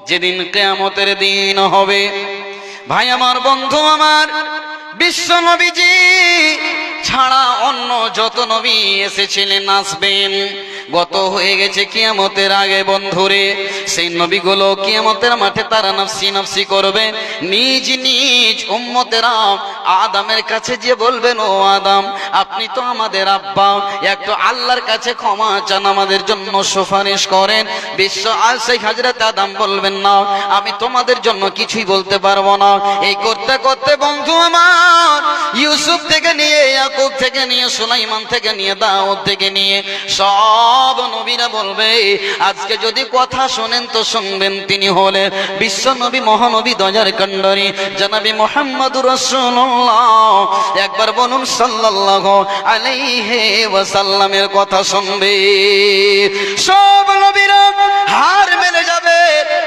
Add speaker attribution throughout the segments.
Speaker 1: যেদিন কিয়ামতের দিন হবে। ভাই আমার, বন্ধু আমার, বিশ্ব নবীজি ছাড়া অন্য যত নবী এসেছিলেন আসবেন, গত হয়ে গেছে কিয়ামতের আগে বন্ধুরে। সেই নবীগুলো কিয়ামতের মাঠে তারা নফসি নফসি করবে, নিজ নিজ উম্মতেরা আদমের কাছে যে বলবেন, ও আদম, আপনি তো আমাদের আব্বা, একটু আল্লাহর কাছে ক্ষমা চান, আমাদের জন্য সুপারিশ করেন। বিশ্ব সেই হযরত আদম বলবেন, না, আমি তোমাদের জন্য কিছুই বলতে পারবো না। এই করতে করতে বন্ধু আমার, ইউসুফ থেকে নিয়ে, ইয়াকুব থেকে নিয়ে, সুলাইমান থেকে নিয়ে, দাউদ থেকে নিয়ে সব নবীরা বলবে, আজকে যদি কথা শোনেন তো শুনবেন, তিনি হলেন বিশ্ব নবী, মহানবী, দয়ার কান্ডারি জনাবে মুহাম্মদুর রাসূলুল্লাহ। একবার বলুন সাল্লাল্লাহু আলাইহি ওয়াসাল্লামের কথা শুনবে। সব নবীরা হার মেনে যাবে,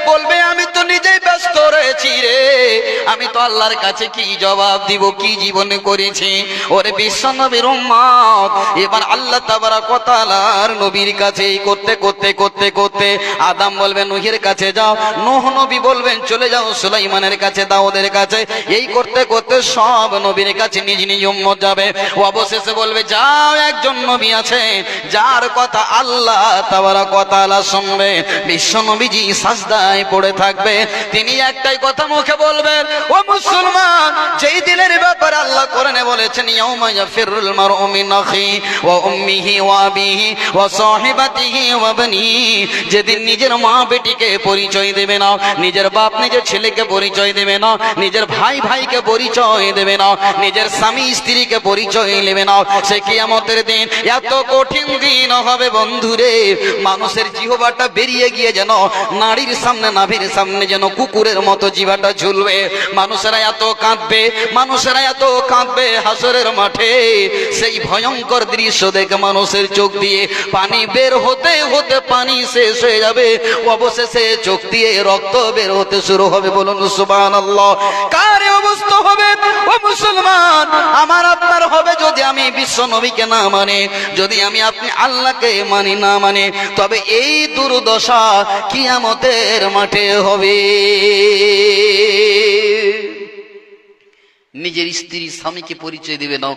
Speaker 1: বলবে, আমি তো নিজেই ব্যস্ত রয়েছি রে, আমি তো আল্লাহর কাছে কি জবাব দিব, কি জীবনে করেছি। ওরে বিশ্ব নবীর উম্মত, এবার আল্লাহ তাবারক ওয়া তাআলার নবীর কাছে করতে করতে করতে করতে আদম বলবেন নূহের কাছে যাও, নূহ নবী বলবেন চলে যাও সুলাইমানের কাছে, দাউদের কাছে। এই করতে করতে সব নবীর কাছে নিজ নিজ উম্মত যাবে। ও অবশেষে বলবে, যাও, একজন নবী আছে যার কথা আল্লাহ তাবারক ওয়া তাআলা শুনবে। বিশ্ব নবীজি সাজদায় পড়ে থাকবে, তিনি একটাই কথা মুখে বলবেন, ও মুসলমান, যেই দিনের ব্যাপারে আল্লাহ কোরআনে বলেছেন, ইয়াউমা ইয়াফিরুল মারউ মিন আখি ওয়া উম্মিহি ওয়া আবিহি ওয়া সাহিবাতিহি ওয়া বানিহি, যেদিন নিজের মা বেটিকে পরিচয় দেবে না, নিজের বাপ নিজের ছেলেকে পরিচয় দেবে না, নিজের ভাই ভাইকে পরিচয় দেবে না, নিজের স্বামী স্ত্রীকে পরিচয় নেবে না, সে কিয়ামতের দিন এত কঠিন দিন হবে বন্ধুরে, মানুষের জিহ্বাটা বেরিয়ে গিয়ে যেন নারীর সামনে, নাভির সামনে যেন কুকুরের মতো জিহ্বাটা ঝুলবে। মানুষেরা এত কাঁদবে, মানুষেরা এত কাঁদবে হাসরের মাঠে। সেই ভয়ঙ্কর দৃশ্য দেখে মানুষের চোখ দিয়ে পানি বের হতে হতে পানি শেষ হয়ে যাবে, অবশেষে চোখ দিয়ে রক্ত বের হতে শুরু হবে। বলুন সুবহানাল্লাহ। কার অবস্থা হবে ও মুসলমান? আমার আপনার হবে যদি আমি বিশ্ব নবীকে না মানে, যদি আমি আপনি আল্লাহকে মানি না মানে, তবে এই দুর্দশা কিয়ামতের মাঠে হবে। নিজের স্ত্রী স্বামীকে পরিচয় দিবে না,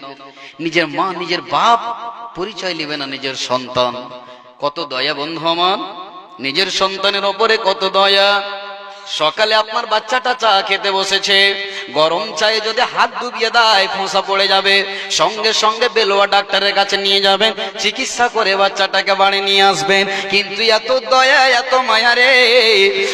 Speaker 1: নিজের মা নিজের বাপ পরিচয় নেবে না, নিজের সন্তান। কত দয়া বন্ধু আমার, নিজের সন্তানের ওপরে কত দয়া। সকালে আপনার বাচ্চাটা চা খেতে বসেছে, গরম চায়ে যদি হাত ডুবিয়ে দেয় ফোঁসা পড়ে যাবে, সঙ্গে সঙ্গে বেলোয়া ডাক্তারের কাছে নিয়ে যাবেন, চিকিৎসা করে বাচ্চাটাকে বাড়ি নিয়ে আসবেন। কিন্তু এত দয়া, এত মায়া রে,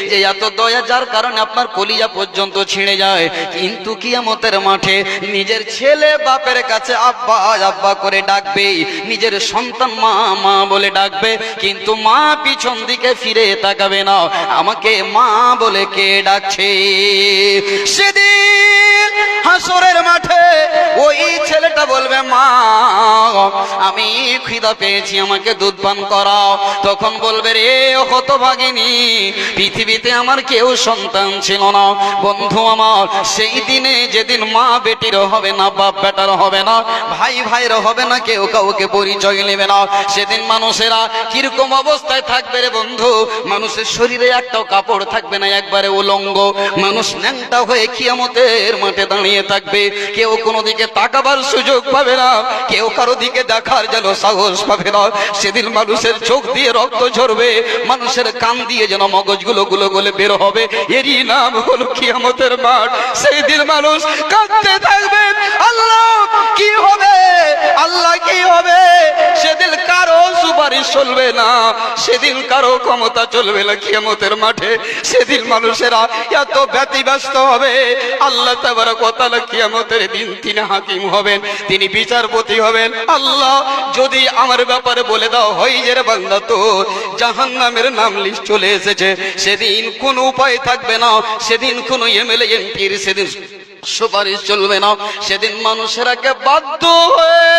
Speaker 1: যে এত দয়া যার কারণে আপনার কলিজা পর্যন্ত ছিঁড়ে যায়। কিন্তু কিয়ামতের মাঠে নিজের ছেলে বাপের কাছে আব্বা আব্বা করে ডাকবে, নিজের সন্তান মা মা বলে ডাকবে, কিন্তু মা পিছন দিকে ফিরে তাকাবে না, আমাকে মা বলে কে ডাকছে। সেদিন হাসরের মাঠে ওই ছেলেটা বলবে, মা, আমি খিদা পেয়েছি, আমাকে দুধ পান করাও। তখন বলবে, রে হতভাগিনী, পৃথিবীতে আমার কেউ সন্তান ছিল না। বন্ধু আমার, সেই দিনে যেদিন মা বেটির হবে না, বাপ বেটার হবে না, ভাই ভাইয়ের হবে না, কেউ কাউকে পরিচয় নেবে না, সেদিন মানুষেরা কিরকম অবস্থায় থাকবে রে বন্ধু? মানুষের শরীরে একটাও কাপড় থাকবে না, একবারে উলঙ্গ। মানুষ ন্যাংটা হয়ে কিয়ামতের মাঠে দাঁড়িয়ে থাকবে, কেউ কোনো দিকে তাকাবার সুযোগ পাবে না, কেউ কারো দিকে দেখার যেন সাহস পাবে না। সেদিন মানুষের চোখ দিয়ে রক্ত ঝরবে, মানুষের কান দিয়ে যেন মগজগুলো গুলো গলে বের হবে, এরই নাম হলো কিয়ামতের মাঠ। সেই দিন মানুষ কাঁদতে থাকবে, আল্লাহ কি হবে, আল্লাহ কি হবে? সেদিন কারো সুপারিশ চলবে না, সেদিন কারো ক্ষমতা চলবে না কিয়ামতের মাঠে। সেদিন মানুষেরা এত ব্যতিব্যস্ত হবে, আল্লাহ তাবারক ওয়া তাআলা কিয়ামতের দিন তিনি হাকিম হবেন, তিনি বিচারপতি হবেন। আল্লাহ যদি আমার ব্যাপারে বলে দাও হয় যে রে বান্দা, তো জাহান্নামের নাম লিস্ট চলে এসেছে, সেদিন কোনো উপায় থাকবে না, সেদিন কোনো এমএলএ এমপির সেদিন সুপারিশ চলবে না। সেদিন মানুষেরাকে বাধ্য হয়ে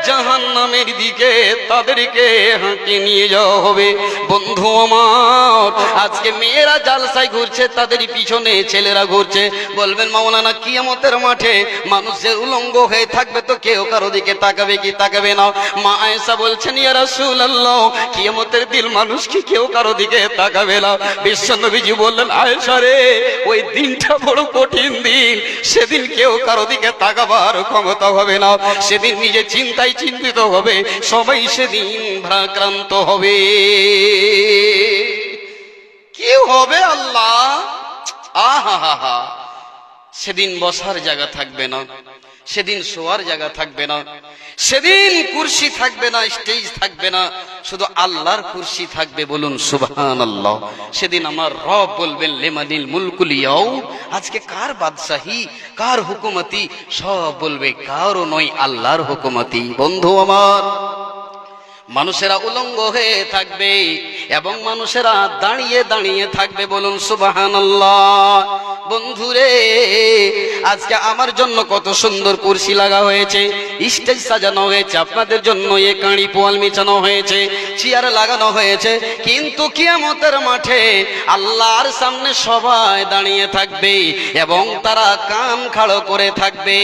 Speaker 1: জাহান্নামের দিকে তাদেরকে হাঁকে নিয়ে যাওয়া হবে। বন্ধু আমার, আজকে মেয়েরা জালসায় ঘুরছে, তাদের পিছনে ছেলেরা ঘুরছে। বলবেন মাওলানা, কিয়ামতের মাঠে মানুষের উলঙ্গ হয়ে থাকবে তো কেউ কারো দিকে তাকাবে কি তাকাবে না? মা আয়েশা বলছেন, ইয়া রাসূলুল্লাহ, কিয়ামতের দিন মানুষ কি কেউ কারো দিকে তাকাবে না? বিশ্বনবীজি বললেন, আয়েশা রে, ওই দিনটা বড় কঠিন দিন, সেদিন কেউ কারো দিকে তাকাবার ক্ষমতা হবে না। সেদিন নিজে চিন্তায় চিন্তিত হবে, সবাই সেদিন ভারাক্রান্ত হবে। কি হবে আল্লাহ? আহা, সেদিন বসার জায়গা থাকবে না, সেদিন শোয়ার জায়গা থাকবে না, সেদিন কুরসি থাকবে না, স্টেজ থাকবে না, শুধু আল্লাহর কুরসি থাকবে। বলুন সুবহানাল্লাহ। সেদিন আমার রব বলবেন, লিমানিল মুলকুল ইয়াউম, আজকে কার বাদশাহী, কার হুকুমতি? সব বলবে কারও নয়, আল্লাহর হুকুমতি। বন্ধু আমার, মানুষেরা উলঙ্গ হয়ে থাকবে এবং মানুষেরা দাঁড়িয়ে দাঁড়িয়ে থাকবে। বলুন সুবহানাল্লাহ। বন্ধুরে, আজকে আমার জন্য কত সুন্দর কুরসি লাগা হয়েছে, স্টেজ সাজানো হয়েছে, আপনাদের জন্য এ কাঁড়ি পোয়াল মিছানো হয়েছে, চেয়ার লাগানো হয়েছে, কিন্তু কিয়ামতের মাঠে আল্লাহর সামনে সবাই দাঁড়িয়ে থাকবে এবং তারা কান খাড়ো করে থাকবে।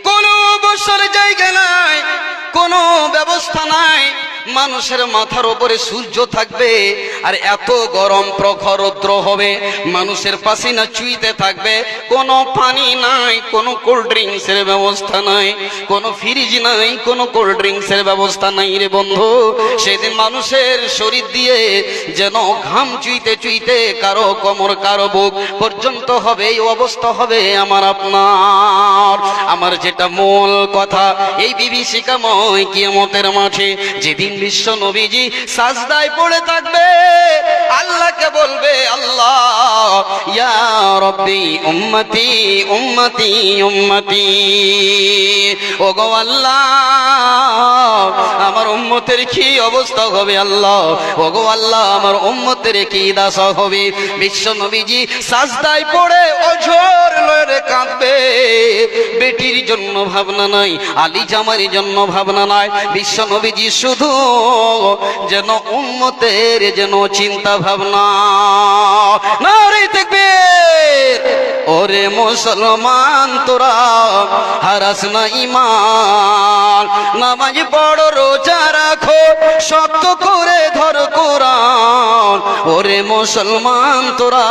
Speaker 1: কোনো বসার জায়গা নাই, কোনো ব্যবস্থা নাই। মানুষের মাথার উপরে সূর্য থাকবে আর এত গরম প্রখর রৌদ্র হবে, মানুষের পাসিনা চুইতে থাকবে। কোনো পানি নাই, কোনো কোল্ড ড্রিঙ্কসের ব্যবস্থা নাই, কোনো ফ্রিজ নাই, কোনো কোল্ড ড্রিঙ্কসের ব্যবস্থা নাই রে বন্ধু। সেদিন মানুষের শরীর দিয়ে যেন ঘাম চুইতে চুইতে কারো কোমর কারো বুক পর্যন্ত হবে, এই অবস্থা হবে আমার আপনার। আমার যেটা মূল কথা, এই বিভীষিকাময় কিয়ামতের মাঠে যেদিন বিশ্ব নবীজি সাজদায় পড়ে থাকবে, আল্লাহকে বলবে, আল্লাহ ইয়া রব্বি উম্মতি উম্মতি উম্মতি, ওগো আল্লাহ আমার উম্মতের কি অবস্থা হবে? আল্লাহ, ওগো আল্লাহ আমার উম্মতের কি দশা হবে? বিশ্ব নবীজি সাজদায় পড়ে অঝোর লয়ে কাঁদবে। বেটির জন্য ভাবনা নাই, আলী জামারির জন্য ভাবনা নাই, বিশ্ব নবীজি শুধু যেন উম্মতের যেন চিন্তা ভাবনা। নারে তাকবীর! ওরে মুসলমান, তোরা হারাস না ঈমান, নামাজ পড়ো, রোজা রাখো, শক্ত করে ধর কোরআন। ওরে মুসলমান, তোরা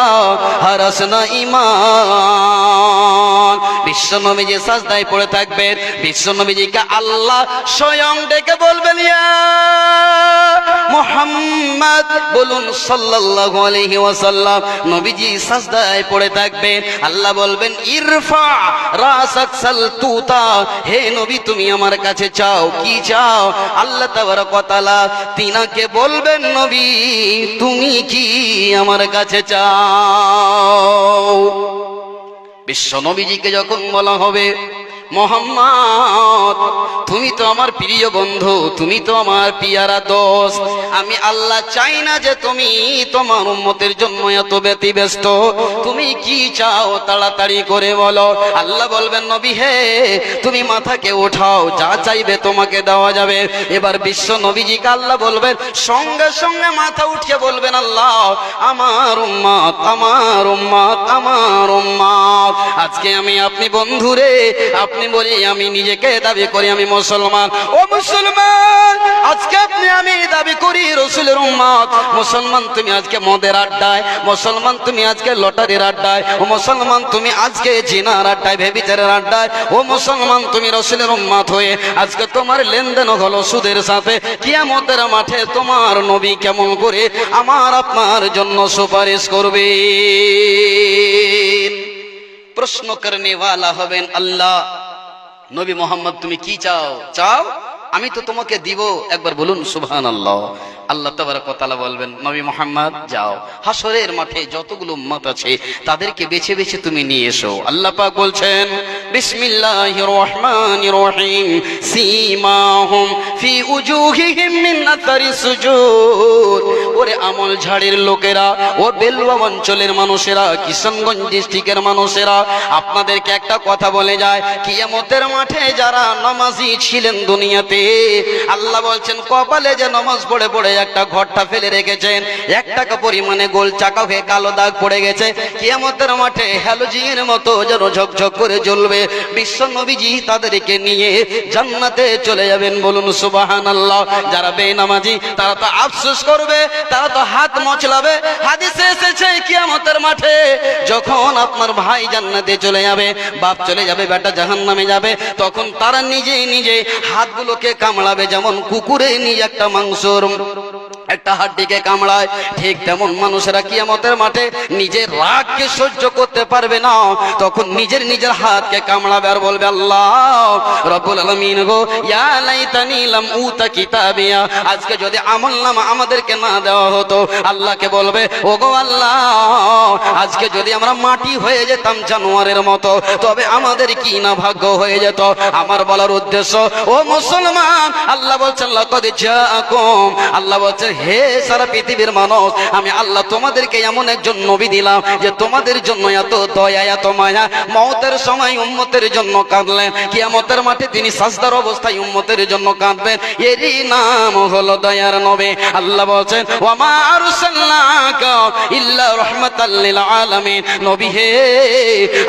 Speaker 1: হারাস না ঈমান। বিশ্বনবীজি সাজদায় পড়ে থাকবেন, বিশ্বনবীজিকে আল্লাহ স্বয়ং ডেকে বলবেন, ইয়া মুহাম্মদ, বলুন সাল্লাল্লাহু আলাইহি ওয়াসাল্লাম। নবীজি সাজদায় পড়ে থাকবেন, আল্লাহ বলবেন, ইরফা রাসাক সাল তুতা, হে নবী তুমি আমার কাছে চাও, কি চাও? আল্লাহ তাবারক ওয়া তাআলা তিনাকে বলবেন, নবী তুমি কি আমার কাছে চাও? বিশ্ব নবীজিকে যখন বলা হবে, মোহাম্মদ তুমি তো আমার প্রিয় বন্ধু, তুমি তো আমার পিয়ারা দোস্ত, আমি আল্লাহ চাই না যে তুমি তোমার উম্মতের জন্য এত ব্যতিব্যস্ত, তুমি কি চাও তাড়াতাড়ি করে বলো। আল্লাহ বলবেন, নবী হে তুমি মাথাকে ওঠাও, যা চাইবে তোমাকে দেওয়া যাবে। এবার বিশ্ব নবীজিকে আল্লাহ বলবেন, সঙ্গে সঙ্গে মাথা উঠিয়ে বলবেন, আল্লাহ আমার উম্মত আমার উম্মত আমার উম্মত। আজকে আমি আপনি বন্ধুরে, আপনি বলি আমি নিজেকে দাবি করি আমি মুসলমান। ও মুসলমান, আজকে আপনি আমি দাবি করি রাসূলের উম্মত। মুসলমান তুমি আজকে মদের আড্ডায়, মুসলমান তুমি আজকে লটারির আড্ডায়, ও মুসলমান তুমি আজকে জিনার আড্ডায়, ব্যভিচারের আড্ডায়, ও মুসলমান তুমি রাসূলের উম্মত হয়ে আজকে তোমার লেনদেন হলো সুদের সাথে। কিয়ামতের মাঠে তোমার নবী কেমন করে আমার আপনার জন্য সুপারিশ করবে? প্রশ্ন করনে ওয়ালা হবেন আল্লাহ। নবী মোহাম্মদ তুমি কি চাও? চাও আমি তো তোমাকে দিব। একবার বলুন সুবহানাল্লাহ। আল্লাহ তাবারক ওয়া তাআলা বলবেন, নবী মুহাম্মদ যাও, হাসরের মাঠে যতগুলো উম্মত আছে তাদেরকে বেছে বেছে তুমি নিয়ে এসো। আল্লাহ পাক বলছেন, বিসমিল্লাহির রহমানির রহিম, সীমাহুম ফি উজুহিহিম মিন আতারি সুজুদ। ওরে আমল ঝাড়ের লোকেরা, ও বেলুয়া অঞ্চলের মানুষেরা, কিশনগঞ্জ ডিস্ট্রিক্টের মানুষেরা, আপনাদেরকে একটা কথা বলে যায়, কিয়ামতের মাঠে যারা নামাজি ছিলেন দুনিয়াতে, আল্লাহ বলছেন কপালে যে নামাজ পড়ে পড়ে একটা ঘরটা ফেলে রেখেছেন, 1 টাকা পরিমাণে গোল চাকা হয়ে কালো দাগ পড়ে গেছে, কিয়ামতের মাঠে হ্যালোজিনের মতো যেন ঝকঝক করে জ্বলবে। বিশ্ব নবীজি তাদেরকে নিয়ে জান্নাতে চলে যাবেন, বলুন সুবহানাল্লাহ। যারা বেনামাজি তারা তো আফসোস করবে, তারা তো হাত মচলাবে। হাদিসে এসেছে কিয়ামতের মাঠে যখন আপনার ভাই জান্নাতে চলে যাবে, বাপ চলে যাবে, বেটা জাহান্নামে যাবে, তখন তারা নিজে নিজে হাতগুলোকে কামড়াবে, যেমন কুকুরে নিয়ে একটা মাংসর একটা হাড্ডিকে কামড়ায়, ঠিক তেমন মানুষেরা কিয়ামতের মাঠে নিজের রাগকে সহ্য করতে পারবে না, তখন নিজের হাতকে কামড়াবে আর বলবে, আল্লাহ রব্বুল আলামিন গো, ইয়া লাইতানি লাম উতা কিতাবিয়া, আজকে যদি আমলনামা আমাদেরকে না দেওয়া হতো। আল্লাহকে বলবে, ওগো আল্লাহ, আজকে যদি আমরা মাটি হয়ে যেতাম জানোয়ারের মতো, তবে আমাদের কি না ভাগ্য হয়ে যেত। আমার বলার উদ্দেশ্য, ও মুসলমান, আল্লাহ বলছেন লাকাদ জাআকুম, আল্লাহ বলছেন হে সারা পৃথিবীর মানুষ, আমি আল্লাহ তোমাদেরকে এমন একজন নবী দিলাম যে তোমাদের জন্য এত দয়া এত মায়া। মওতের সময় উম্মতের জন্য কাঁদলেন, কিয়ামতের মাঠে তিনি সাজদার অবস্থায় উম্মতের জন্য কাঁদবেন, এরই নাম হলো দয়ার নবী। আল্লাহ বলছেন, ওয়া মা আরসালনাকা ইল্লা রাহমাতাল লিল আলামিন, নবী হে,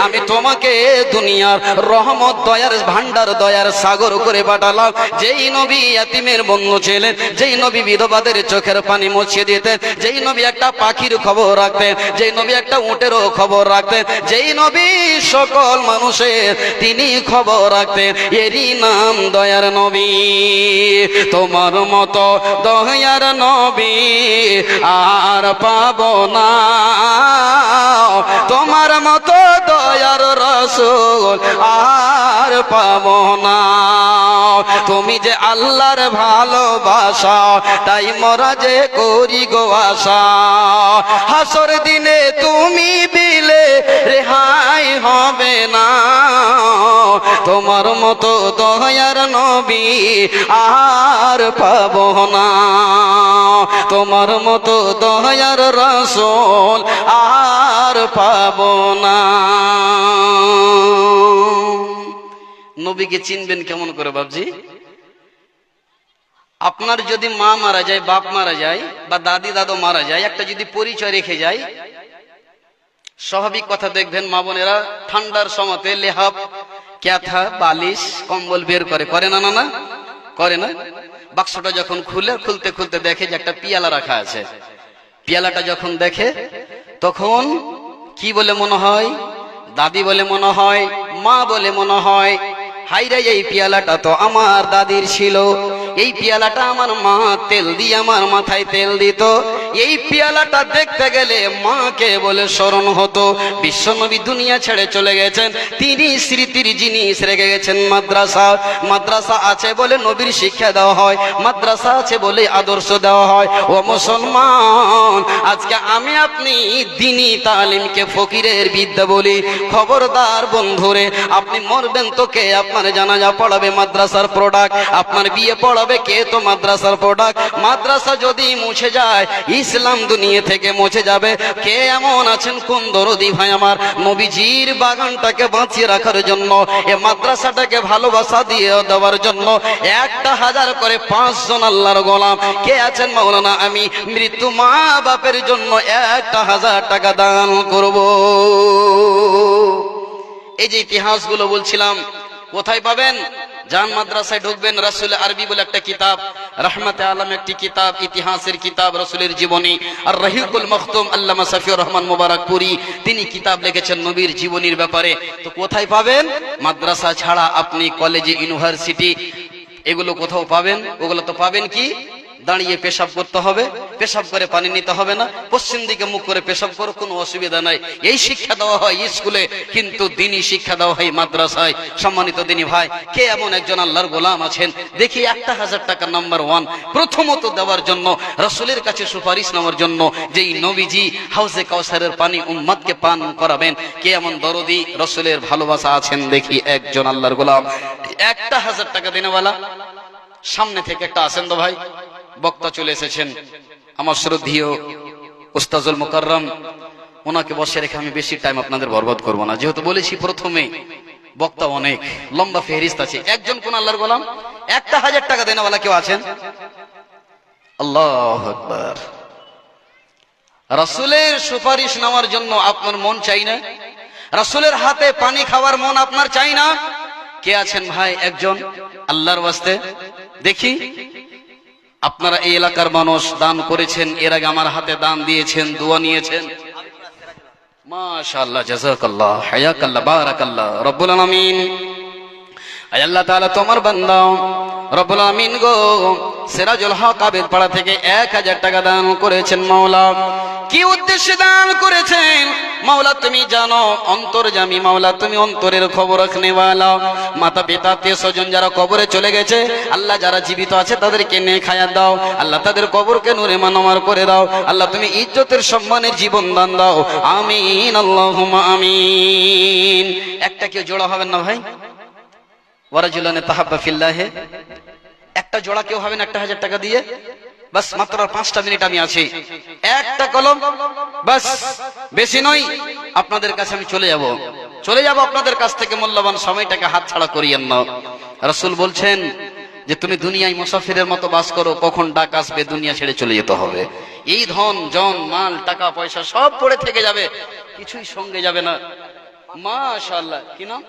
Speaker 1: আমি তোমাকে দুনিয়ার রহমত, দয়ার ভান্ডার, দয়ার সাগর করে পাঠালাম। যেই নবী ইয়াতিমের বন্ধু ছিলেন, যেই নবী বিধবাদের চোখের পানি মুছিয়ে দিতেন, যেই নবী একটা পাখির খবর রাখতেন, যেই নবী একটা উটেরও খবর রাখতেন, যেই নবী সকল মানুষের তিনি খবর রাখতেন, এরই নাম দয়ার নবী। তোমার মতো দয়ার নবী আর পাবো না, তোমার মতো দয়ার রাসূল আর পাবো না। তুমি যে আল্লাহর ভালোবাসা, তাই মোরা যে করি গো আশা, হাসর দিনে তুমি বিলে রেহাই হবে না। তোমার মতো দয়ার নবী আর পাবো না, তোমার মতো দয়ার রাসূল আর পাবো না। নবীকে চিনবেন কেমন করে বাবজি? আপনার যদি মা মারা যায়, বাপ মারা যায়, বা দাদি দাদু মারা যায়, একটা যদি পরিচয় রেখে যায়, স্বাভাবিক কথা দেখবেন মা বোনেরা ঠান্ডার সময়তে লেহাপ, ক্যাথা, বালিশ, কম্বল বের করে, করে না? না করে না? বাক্সটা যখন খুলতে খুলতে দেখে যে একটা পিয়ালা রাখা আছে, পিয়ালাটা যখন দেখে তখন কি বলে মনে হয়? দাদি বলে মনে হয়, মা বলে মনে হয়, হাইরে এই পিয়ালাটা তো আমার দাদির ছিল, এই পিয়ালাটা আমার মা তেল দিয়ে আমার মাথায় তেল দিত। এই পিয়ালাটা দেখতে গেলে মাকে বলে স্মরণ হতো। বিশ্বনবী দুনিয়া ছেড়ে চলে গেছেন, তিনি স্মৃতির জিনিস রেখে গেছেন মাদ্রাসা। মাদ্রাসা আছে বলে নবীর শিক্ষা দেওয়া হয়, মাদ্রাসা আছে বলে আদর্শ দেওয়া হয়। ও মুসলমান, আজকে আমি আপনি দ্বীনি তালিমকে ফকিরের বিদ্যা বলি। খবরদার বন্ধুরে, আপনি মরবেন তো কে আপনার জানাজা পড়াবে? মাদ্রাসার প্রোডাক্ট। আপনার বিয়ে পড়াবে কে? তো মাদ্রাসার প্রোডাক্ট। মাদ্রাসা যদি মুছে যায়, ইসলাম দুনিয়া থেকে মুছে যাবে। কে এমন আছেন কোন দরদি ভাই আমার, নবীজির বাগানটাকে বাঁচিয়ে রাখার জন্য, এ মাদ্রাসাটাকে ভালোবাসা দিয়ে দেওয়ার জন্য 1000 করে 5 জন আল্লাহর গোলাম কে আছেন? মাওলানা, আমি মৃত্যু মা বাপের জন্য 1000 টাকা দান করব। এই যে ইতিহাসগুলো বলছিলাম, কোথায় পাবেন? জান মাদ্রাসায় ঢুকবেন, রাসূল আরবি বলে একটা কিতাব, রহমতে আলম একটি কিতাব, ইতিহাসের কিতাব, রাসূলের জীবনী। আর রহিকুল মখতুম আল্লামা সাফিউর রহমান মুবারকপুরি তিনি কিতাব লিখেছেন নবীর জীবনীর ব্যাপারে। তো কোথায় পাবেন? মাদ্রাসা ছাড়া আপনি কলেজে, ইউনিভার্সিটি এগুলো কোথাও পাবেন? ওগুলো তো পাবেন কি দাঁড়িয়ে পেশাব করতে হবে, পেশাব করে পানি নিতে হবে না, পশ্চিম দিকে মুখ করে পেশাব করো, কোনো অসুবিধা নাই। এই শিক্ষা দেওয়া হয় স্কুলে, কিন্তু দিনী শিক্ষা দেওয়া হয় মাদ্রাসায়। সম্মানিত দিনী ভাই, কে এমন একজন আল্লাহর গোলাম আছেন দেখি 1000 টাকা নাম্বার 1 প্রথমত দেওয়ার জন্য, রাসূলের কাছে সুপারিশ নেওয়ার জন্য, যেই নবীজি হাউজে কাউসারের পানি উম্মতকে পান করাবেন, কে এমন দরদি রাসূলের ভালোবাসা আছেন দেখি একজন আল্লাহর গোলাম 1000 টাকা দেনেওয়ালা। সামনে থেকে একটা আসেন তো ভাই, বক্তা চলে এসেছেন, আমার শ্রদ্ধেয় উস্তাজুল মুকাররম, ওনাকে বসে রেখে আমি বেশি টাইম আপনাদের বরবাদ করব না, যেহেতু বলেছি প্রথমে বক্তা অনেক লম্বা ফেহরিস্ত আছে। একজন কোন আল্লাহর গোলাম 1000 টাকা দেনেওয়ালা কেউ আছেন? আল্লাহু আকবার। রাসূলের সুপারিশ নেওয়ার জন্য আপনার মন চাই না? রাসূলের হাতে পানি খাওয়ার মন আপনার চাই না? কে আছেন ভাই একজন আল্লাহর ওয়াস্তে দেখি? আপনারা এই এলাকার মানুষ দান করেছেন, এর আগে আমার হাতে দান দিয়েছেন, দোয়া নিয়েছেন, মাশাআল্লাহ, জাযাকাল্লাহ, হায়াকাল্লাহ, বারাকাল্লাহ। রব্বুল আলামিন, আয় আল্লাহ তাআলা তোমার বান্দা রব্বুল আমিন গো, সিরাজুল হক আবেদ পাড়া থেকে 1000 টাকা দান করেছেন। মাওলা, কি উদ্দেশ্যে দান করেছেন মাওলা তুমি জানো, অন্তর্যামী মাওলা, তুমি অন্তরের খবর রাখনেওয়ালা। মাতা পিতা আত্মীয় স্বজন যারা কবরে চলে গেছে, আল্লাহ যারা জীবিত আছে তাদেরকে নেক হায়াত দাও আল্লাহ, তাদের কবরকে নূরে মানমার করে দাও আল্লাহ, তুমি ইজ্জতের সম্মানের জীবন দান দাও, আমিন আল্লাহুম্মা আমিন। একটা কেউ জোড়া হবেন না ভাই? ওয়ারাজুলানে তাহাব্বা ফিল্লাহে, একটা জোড়া কেউ হবেন 1000 টাকা দিয়ে? বাস, মাত্র 5টা মিনিট আমি আছি, একটা কলম বাস, বেশি নয়। আপনাদের কাছে আমি চলে যাব আপনাদের কাছ থেকে, মূল্যবান সময়টাকে হাত ছাড়া করিয়েন না। রাসূল বলছেন যে তুমি দুনিয়ায় মুসাফিরের মতো বাস করো, কখন ডাক আসবে দুনিয়া ছেড়ে চলে যেতে হবে। এই ধন জন মাল টাকা পয়সা সব পড়ে থেকে যাবে, কিছুই সঙ্গে যাবে না। মাশাআল্লাহ, কি নাম?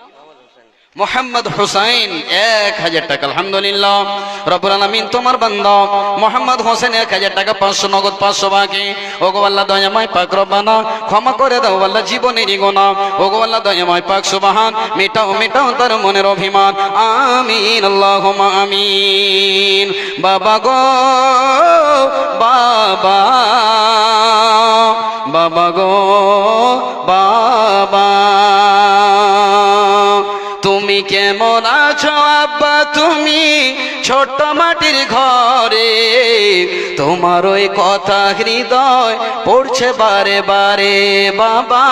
Speaker 1: মোহাম্মদ হোসেন 1000 টাকা। আলহামদুলিল্লাহ, রব্বুল আলামিন তোমার বান্দা মোহাম্মদ হোসেন 1000 টাকা, 500 নগদ, 500 বাকি। ওগো আল্লাহ দয়াময় পাক রব্বানা, ক্ষমা করে দাও আল্লাহ জীবনের গুনাহ। ওগো আল্লাহ দয়াময় পাক সুবহান, মেটাও তার মনের অভিমান, আমিন আল্লাহুম্মা আমিন। বাবা গো বাবা, বাবা গো বাবা, তুমি কেমন আছো আব্বা? তুমি ছোট্ট মাটির ঘরে, তোমার ওই কথা হৃদয় পড়ছে বারে বারে। বাবা,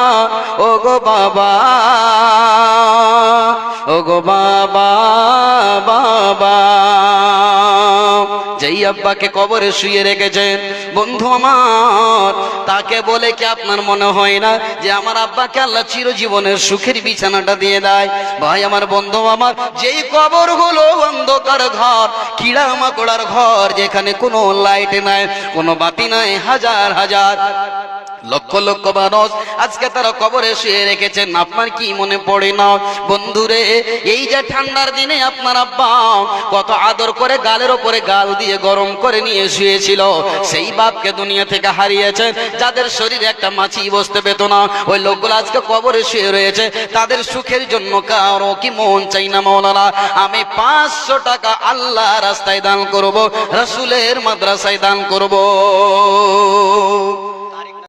Speaker 1: ও গো বাবা, ও গো বাবা, বাবা। যেই আব্বাকে কবরে শুয়ে রেখেছেন বন্ধু আমার, তাকে বলে কি আপনার মনে হয় না যে আমার আব্বাকে আল্লাহ চিরজীবনের সুখের বিছানাটা দিয়ে দেয়? ভাই আমার, বন্ধু আমার, যেই কবর হলো অন্ধকার ঘর, কিড়া মাকড়ার ঘর, যেখানে কোনো লাইট নাই, কোনো বাতি নাই, হাজার হাজার লক্ষ লক্ষ মানুষ আজকে তারা কবরে শুয়ে রেখেছেন, আপনার কি মনে পড়ে না বন্ধুরে? এই যে ঠান্ডার দিনে আপনার আব্বা কত আদর করে গালের ওপরে গাল দিয়ে গরম করে নিয়ে শুয়েছিল, সেই বাপকে দুনিয়া থেকে হারিয়েছেন, যাদের শরীরে একটা মাছি বসতে পেত না, ওই লোকগুলো আজকে কবরে শুয়ে রয়েছে। তাদের সুখের জন্য কারো কি মন চাই না? মাওলানা, আমি 500 টাকা আল্লাহ রাস্তায় দান করব, রাসূলের মাদ্রাসায় দান করব।